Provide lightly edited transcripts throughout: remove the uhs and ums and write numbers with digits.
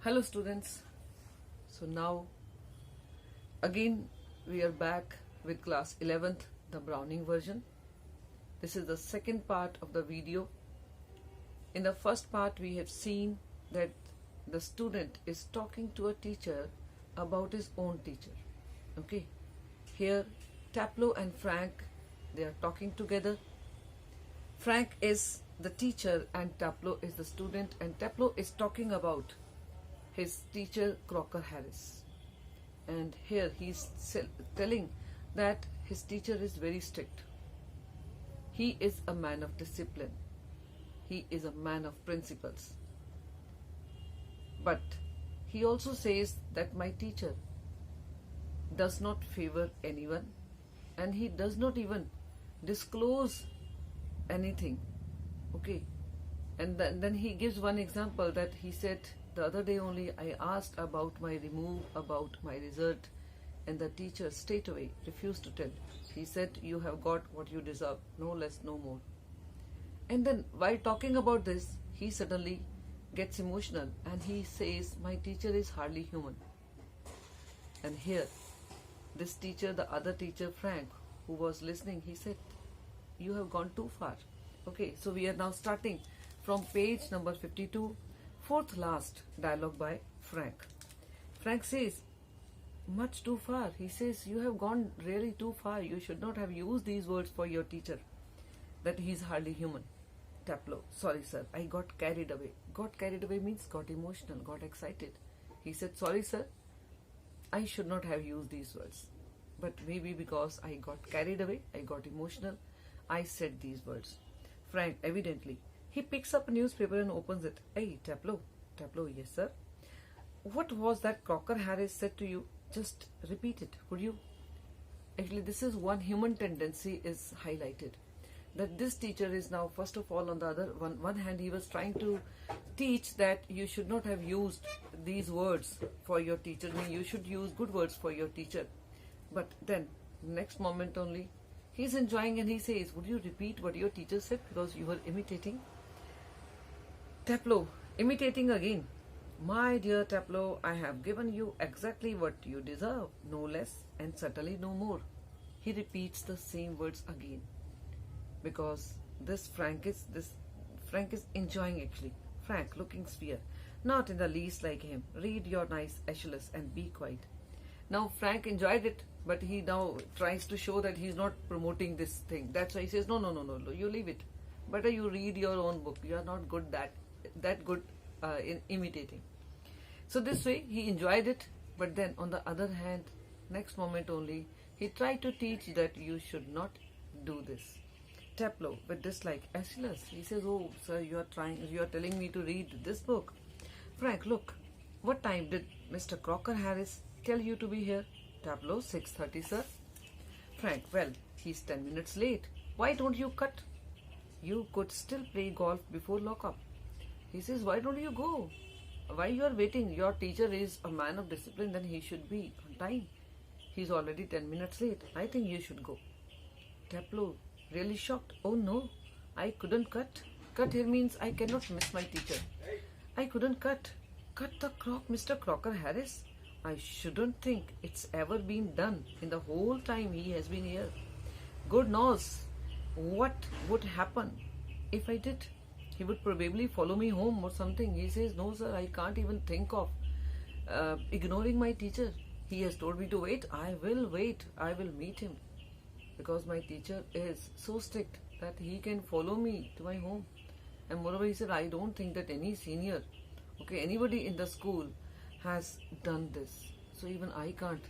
Hello students. So now again we are back with class 11th, the Browning version. This is the second part of the video. In the first part we have seen that the student is talking to a teacher about his own teacher. Okay. Here Taplow and Frank, they are talking together. Frank is the teacher and Taplow is the student, and Taplow is talking about his teacher Crocker Harris, and here he's telling that his teacher is very strict. He is a man of discipline. He is a man of principles. But he also says that my teacher does not favor anyone, and he does not even disclose anything. Okay, and then he gives one example that he said, the other day only I asked about my remove, about my result, and the teacher straight away refused to tell. He said, you have got what you deserve, no less, no more. And then while talking about this, he suddenly gets emotional and he says, my teacher is hardly human. And here, this teacher, the other teacher, Frank, who was listening, he said, you have gone too far. Okay, so we are now starting from page number 52, fourth last dialogue by Frank. Frank says, much too far. He says, you have gone really too far. You should not have used these words for your teacher, that he is hardly human. Taplow, sorry sir, I got carried away. Got carried away means got emotional, got excited. He said, sorry sir, I should not have used these words. But maybe because I got carried away, I got emotional, I said these words. Frank, evidently, he picks up a newspaper and opens it. Hey, Taplow. Taplow, yes, sir. What was that Crocker Harris said to you? Just repeat it, would you? Actually, this is one human tendency is highlighted. That this teacher is now, first of all, on the other one hand, he was trying to teach that you should not have used these words for your teacher. I mean, you should use good words for your teacher. But then, next moment only, he's enjoying and he says, would you repeat what your teacher said because you were imitating? Taplow, imitating again. My dear Taplow, I have given you exactly what you deserve, no less and certainly no more. He repeats the same words again because Frank is enjoying actually. Frank, looking sphere, not in the least like him. Read your nice Aeschylus and be quiet. Now Frank enjoyed it, but he now tries to show that he's not promoting this thing. That's why he says, no, you leave it. Better you read your own book. You are not good that good in imitating. So this way he enjoyed it, but then on the other hand, next moment only, he tried to teach that you should not do this. Taplow, with dislike, Aeschylus, he says, oh sir, you are telling me to read this book. Frank, look, what time did Mr. Crocker Harris tell you to be here? Taplow, 6:30, sir. Frank, well, he's 10 minutes late. Why don't you cut? You could still play golf before lockup. He says, why don't you go? Why you are waiting? Your teacher is a man of discipline, then he should be on time. He's already 10 minutes late. I think you should go. Taplow, really shocked. Oh no, I couldn't cut. Cut here means I cannot miss my teacher. I couldn't cut. Cut the clock, Mr. Crocker Harris. I shouldn't think it's ever been done in the whole time he has been here. God knows what would happen if I did. He would probably follow me home or something. He says, no sir, I can't even think of ignoring my teacher. He has told me to wait. I will wait. I will meet him. Because my teacher is so strict that he can follow me to my home. And moreover, he said, I don't think that any senior, okay, anybody in the school has done this. So even I can't,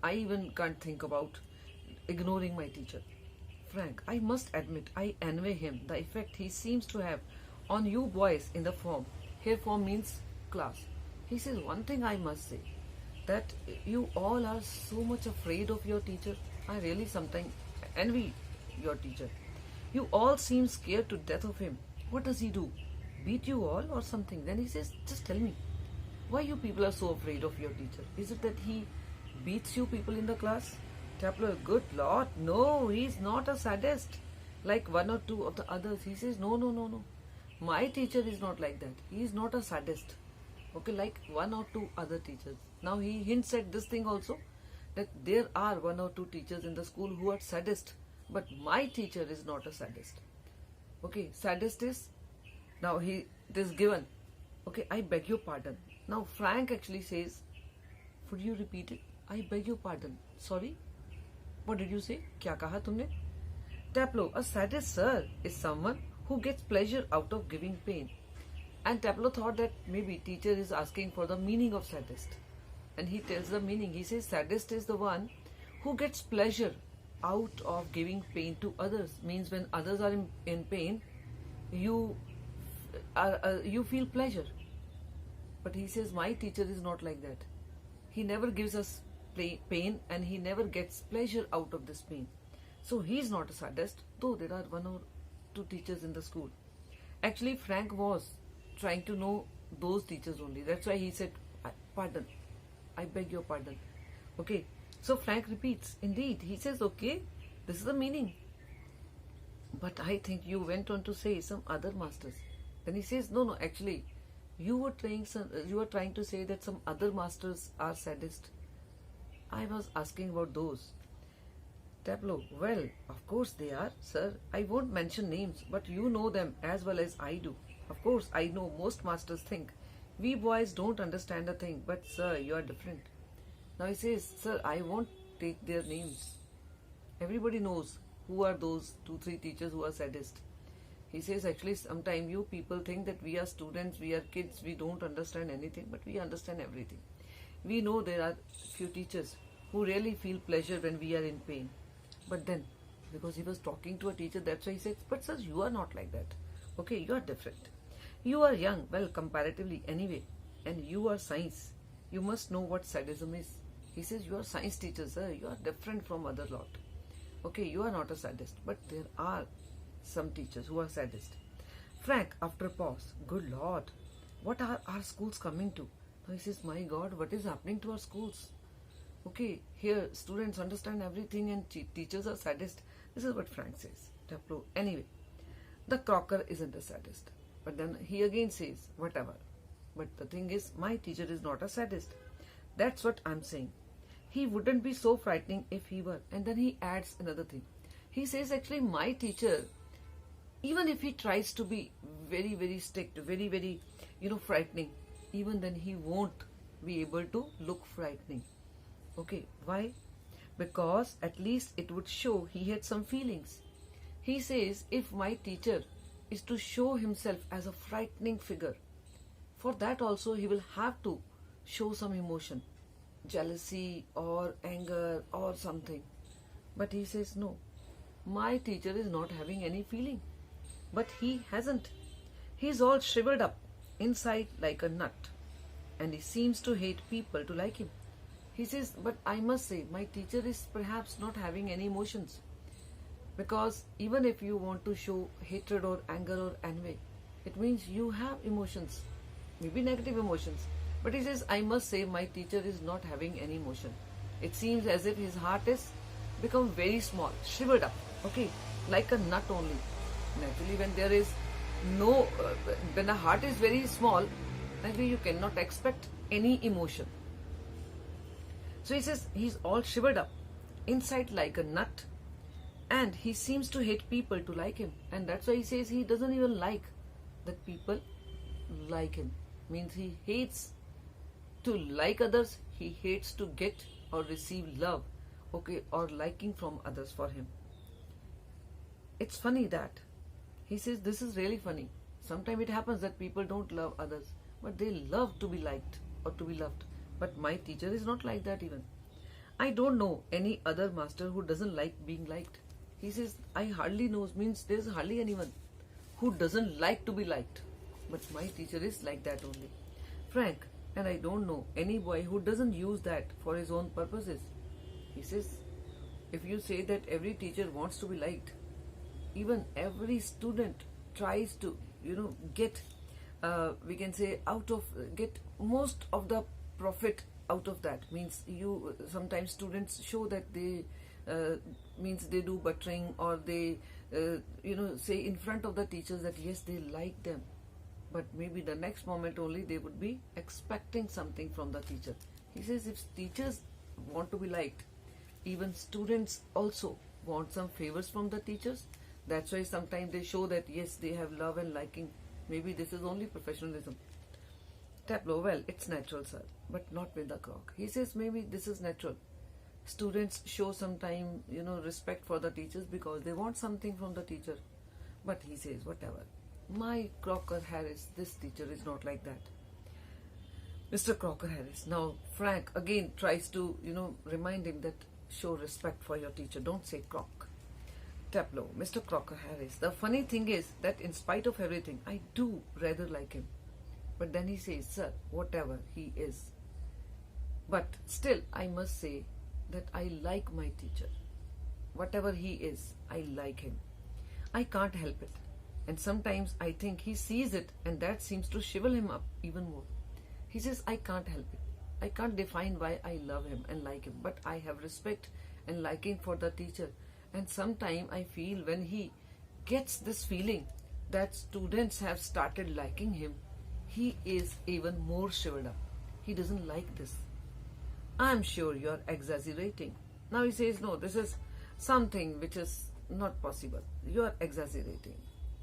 I even can't think about ignoring my teacher. Frank, I must admit, I envy him, the effect he seems to have on you boys in the form. Here form means class. He says, one thing I must say, that you all are so much afraid of your teacher. I really sometimes envy your teacher. You all seem scared to death of him. What does he do? Beat you all or something? Then he says, just tell me, why you people are so afraid of your teacher? Is it that he beats you people in the class? Taplow, good Lord, no, he's not a sadist like one or two of the others. He says, no. My teacher is not like that. He is not a sadist. Okay, like one or two other teachers. Now he hints at this thing also, that there are one or two teachers in the school who are sadist, but my teacher is not a sadist. Okay, sadist is, now he, this given, okay, I beg your pardon. Now Frank actually says, would you repeat it? I beg your pardon. Sorry? What did you say? क्या कहा तुमने? Taplo, a sadist, sir, is someone who gets pleasure out of giving pain. And Taplo thought that maybe teacher is asking for the meaning of sadist. And he tells the meaning. He says sadist is the one who gets pleasure out of giving pain to others. Means when others are in pain, you feel pleasure. But he says my teacher is not like that. He never gives us pain and he never gets pleasure out of this pain. So he is not a sadist, though there are one or two teachers in the school. Actually, Frank was trying to know those teachers only. That's why he said, pardon. I beg your pardon. Okay. So Frank repeats. Indeed. He says, okay, this is the meaning. But I think you went on to say some other masters. Then he says, no, actually, you were trying to say that some other masters are sadist. I was asking about those. Taplo, well, of course they are, sir. I won't mention names, but you know them as well as I do. Of course, I know most masters think we boys don't understand a thing, but sir, you are different. Now he says, sir, I won't take their names. Everybody knows who are those 2-3 teachers who are sadist. He says, actually, sometimes you people think that we are students, we are kids, we don't understand anything, but we understand everything. We know there are few teachers who really feel pleasure when we are in pain. But then, because he was talking to a teacher, that's why he says, but sir, you are not like that. Okay, you are different. You are young, well, comparatively anyway, and you are science. You must know what sadism is. He says, you are science teacher, sir. You are different from other lot. Okay, you are not a sadist, but there are some teachers who are sadist. Frank, after a pause, good Lord, what are our schools coming to? Now he says, my God, what is happening to our schools? Okay, here students understand everything and teachers are sadist. This is what Frank says. Taplo. Anyway, the crocker isn't a sadist. But then he again says, whatever. But the thing is, my teacher is not a sadist. That's what I'm saying. He wouldn't be so frightening if he were. And then he adds another thing. He says, actually, my teacher, even if he tries to be very, very strict, very, very, frightening, even then he won't be able to look frightening. Okay, why? Because at least it would show he had some feelings. He says, if my teacher is to show himself as a frightening figure, for that also he will have to show some emotion, jealousy or anger or something. But he says, no, my teacher is not having any feeling. But he hasn't. He's all shriveled up inside like a nut, and he seems to hate people to like him. He says, but I must say, my teacher is perhaps not having any emotions. Because even if you want to show hatred or anger or envy, it means you have emotions, maybe negative emotions. But he says, I must say, my teacher is not having any emotion. It seems as if his heart is become very small, shriveled up, okay, like a nut only. Naturally, when there is when the heart is very small, naturally you cannot expect any emotion. So he says, he's all shriveled up, inside like a nut, and he seems to hate people to like him. And that's why he says he doesn't even like that people like him. Means he hates to like others, he hates to get or receive love, okay, or liking from others for him. It's funny that he says this is really funny. Sometimes it happens that people don't love others, but they love to be liked or to be loved. But my teacher is not like that even. I don't know any other master who doesn't like being liked. He says, I hardly know, means there's hardly anyone who doesn't like to be liked. But my teacher is like that only. Frank, and I don't know any boy who doesn't use that for his own purposes. He says, if you say that every teacher wants to be liked, even every student tries to, get, we can say, get most of the profit out of that. Means sometimes students show that they, means they do buttering or they, say in front of the teachers that yes, they like them. but maybe the next moment only they would be expecting something from the teacher. He says if teachers want to be liked, even students also want some favors from the teachers. That's why sometimes they show that yes, they have love and liking. Maybe this is only professionalism. Tableau, well, it's natural, sir, but not with the croc. He says maybe this is natural. Students show some time, respect for the teachers because they want something from the teacher. But he says, whatever. My Crocker Harris, this teacher is not like that. Mr. Crocker Harris. Now, Frank again tries to, remind him that show respect for your teacher. Don't say croc. Tableau, Mr. Crocker Harris. The funny thing is that in spite of everything, I do rather like him. But then he says, sir, whatever he is. But still, I must say that I like my teacher. Whatever he is, I like him. I can't help it. And sometimes I think he sees it and that seems to shrivel him up even more. He says, I can't help it. I can't define why I love him and like him, but I have respect and liking for the teacher. And sometimes I feel when he gets this feeling that students have started liking him, he is even more shriveled up. He doesn't like this. I'm sure you're exaggerating. Now he says, no, this is something which is not possible. You're exaggerating.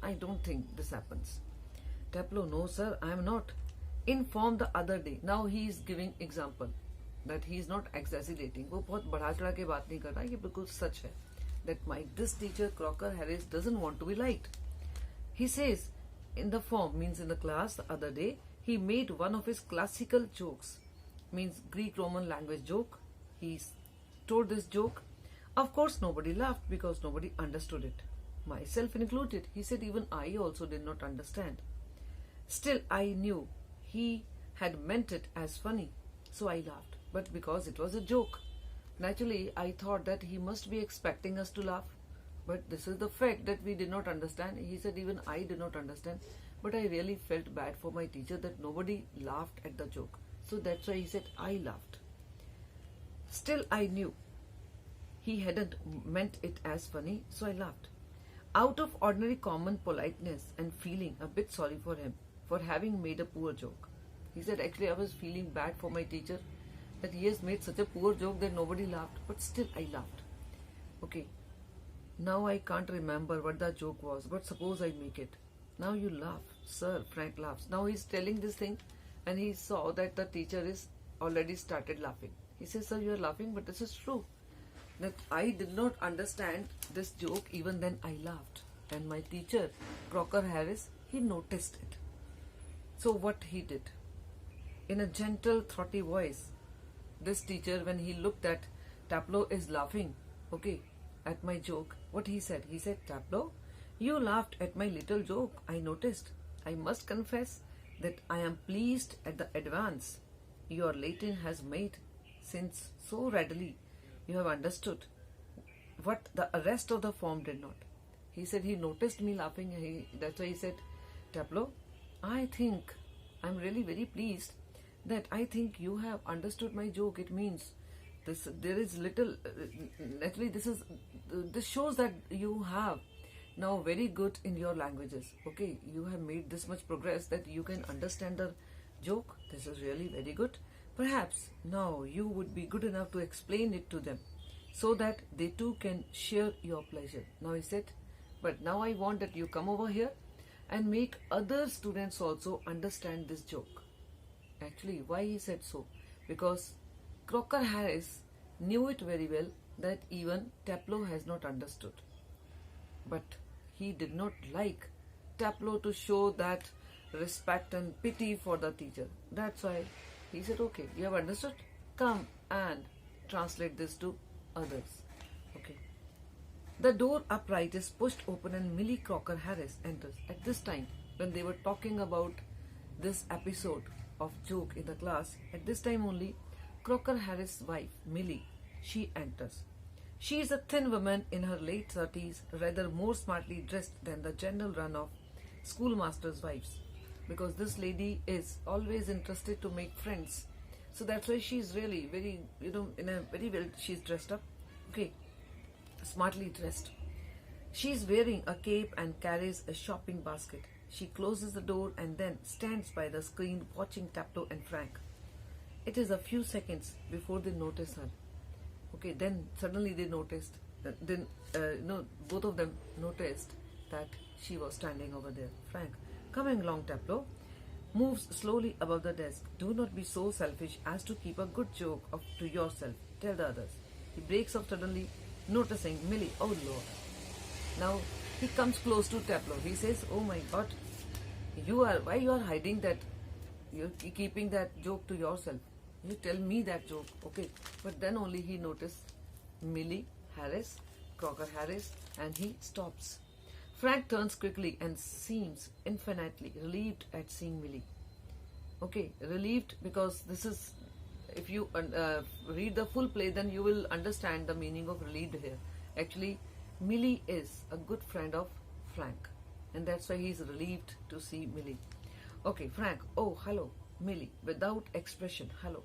I don't think this happens. Tableau, no sir, I am not. Informed the other day. Now he is giving example that he is not exaggerating. वो बहुत बढ़ा चढ़ा के बात नहीं कर रहा, ये बिल्कुल सच है. That this teacher Crocker Harris doesn't want to be liked. He says, in the form means in the class the other day, he made one of his classical jokes, means Greek-Roman language joke. He told this joke. Of course, nobody laughed because nobody understood it. Myself included. He said even I also did not understand. Still, I knew he had meant it as funny, so I laughed. But because it was a joke, naturally, I thought that he must be expecting us to laugh. But this is the fact that we did not understand. He said even I did not understand. But I really felt bad for my teacher that nobody laughed at the joke. So that's why he said I laughed. Still, I knew he hadn't meant it as funny, so I laughed. Out of ordinary common politeness and feeling a bit sorry for him for having made a poor joke. He said, actually, I was feeling bad for my teacher that he has made such a poor joke that nobody laughed, but still I laughed. Okay, now I can't remember what the joke was, but suppose I make it. Now you laugh. Sir, Frank laughs. Now he's telling this thing and he saw that the teacher is already started laughing. He says, sir, you are laughing, but this is true. That I did not understand this joke, even then I laughed. And my teacher, Crocker Harris, he noticed it. So what he did? In a gentle, throaty voice, this teacher, when he looked at Tableau is laughing, okay, at my joke, what he said? He said, Tableau, you laughed at my little joke, I noticed. I must confess that I am pleased at the advance your Latin has made, since so readily you have understood what the rest of the form did not. He said he noticed me laughing. That's why he said, Tableau, I think I'm really very pleased that I think you have understood my joke. It means this. There is little. Naturally, this shows that you have now very good in your languages. Okay, you have made this much progress that you can understand the joke. This is really very good. Perhaps now you would be good enough to explain it to them so that they too can share your pleasure. Now he said, but now I want that you come over here and make other students also understand this joke. Actually, why he said so? Because Crocker Harris knew it very well that even Tableau has not understood. But he did not like Tableau to show that respect and pity for the teacher. That's why he said, okay, you have understood? Come and translate this to others. Okay. The door upright is pushed open and Millie Crocker Harris enters. At this time, when they were talking about this episode of joke in the class, at this time only, Crocker Harris' wife, Millie, she enters. She is a thin woman in her late 30s, rather more smartly dressed than the general run of schoolmasters' wives. Because this lady is always interested to make friends. So that's why she's really very, in a very well, she's dressed up. Okay, smartly dressed. She's wearing a cape and carries a shopping basket. She closes the door and then stands by the screen watching Taplow and Frank. It is a few seconds before they notice her. Okay, then suddenly they noticed, both of them noticed that she was standing over there. Frank, coming along, Taplow, moves slowly above the desk. Do not be so selfish as to keep a good joke to yourself. Tell the others. He breaks off suddenly, noticing Millie. Oh Lord. Now he comes close to Taplow. He says, "Oh my God, why you are hiding that? You're keeping that joke to yourself. You tell me that joke, okay?" But then only he noticed Millie Harris, Crocker Harris, and he stops. Frank turns quickly and seems infinitely relieved at seeing Millie. Okay, relieved because this is, if you read the full play, then you will understand the meaning of relieved here. Actually, Millie is a good friend of Frank, and that's why he's relieved to see Millie. Okay, Frank, oh, hello. Millie, without expression, hello.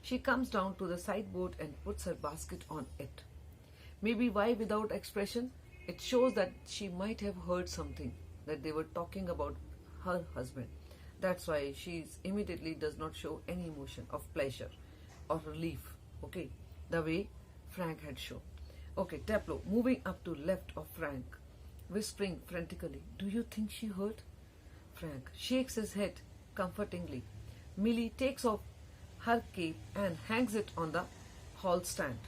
She comes down to the sideboard and puts her basket on it. Maybe why without expression? It shows that she might have heard something, that they were talking about her husband. That's why she immediately does not show any emotion of pleasure or relief, okay, the way Frank had shown. Okay, Taplow, moving up to left of Frank, whispering frantically, "Do you think she heard?" Frank shakes his head comfortingly. Millie takes off her cape and hangs it on the hall stand.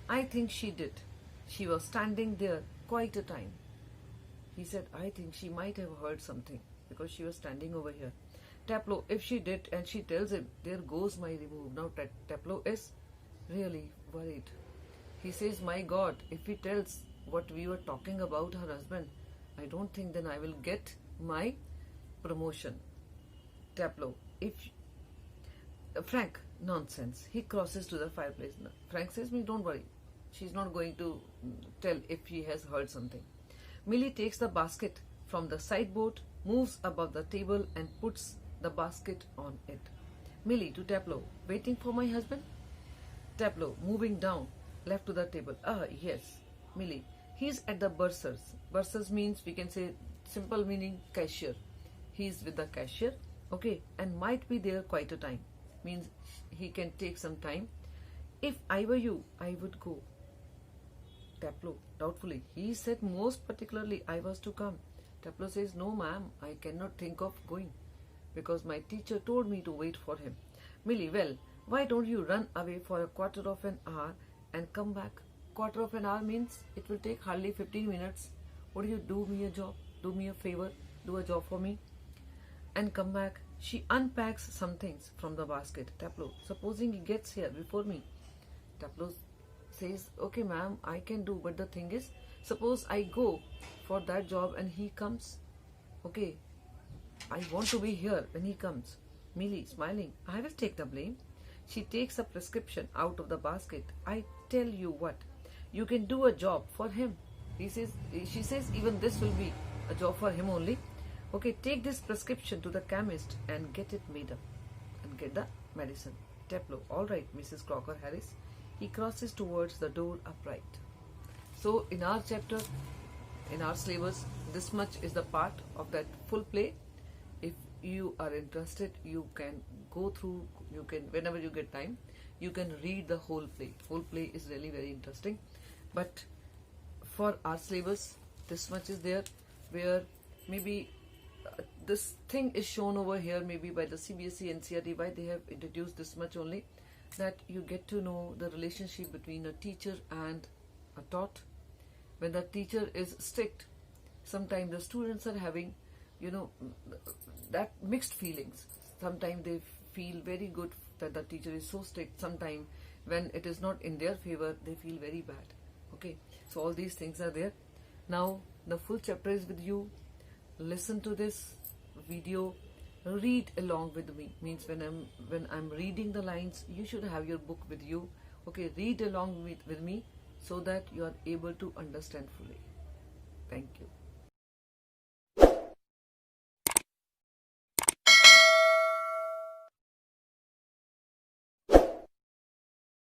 "I think she did. She was standing there quite a time." He said, "I think she might have heard something because she was standing over here." Taplow, if she did and she tells him, there goes my remove. Now Taplow is really worried. He says, "My God, if he tells what we were talking about her husband, I don't think then I will get my promotion." Taplow, Frank, nonsense. He crosses to the fireplace. Frank says, "Me, don't worry. She's not going to tell if she has heard something." Millie takes the basket from the sideboard, moves above the table and puts the basket on it. Millie to Taplow, "Waiting for my husband?" Taplow, moving down, left to the table. "Ah, yes." Millie, "He's at the bursar's." Bursar's means, we can say, simple meaning cashier. He's with the cashier, okay, and might be there quite a time. Means he can take some time. "If I were you, I would go." Taplow, doubtfully, "He said most particularly I was to come." Taplow says, "No, ma'am, I cannot think of going because my teacher told me to wait for him." Millie, "Well, why don't you run away for a quarter of an hour and come back?" Quarter of an hour means it will take hardly 15 minutes. Would you do me a job? Do me a favor? Do a job for me? And come back. She unpacks some things from the basket. Taplow, "Supposing he gets here before me?" Taplow says, "Okay, ma'am, I can do, but the thing is, suppose I go for that job and he comes. Okay, I want to be here when he comes." Millie, smiling, "I will take the blame." She takes a prescription out of the basket. "I tell you what, you can do a job for him." She says, "Even this will be a job for him only. Okay, take this prescription to the chemist and get it made up and get the medicine." Taplow, "All right, Mrs. Crocker Harris." He crosses towards the door upright. So in our chapter, in our syllabus, this much is the part of that full play. If you are interested, you can go through, you can, whenever you get time, you can read the whole play. Whole play is really very interesting. But for our syllabus, this much is there, where maybe this thing is shown over here, maybe by the CBSE and NCERT, why they have introduced this much only, that you get to know the relationship between a teacher and a taught. When the teacher is strict, sometimes the students are having, that mixed feelings. Sometimes they feel very good that the teacher is so strict. Sometimes when it is not in their favor, they feel very bad. Okay, so all these things are there. Now the full chapter is with you. Listen to this video, read along with me. Means when I'm reading the lines, you should have your book with you. Okay, read along with me so that you are able to understand fully. Thank you.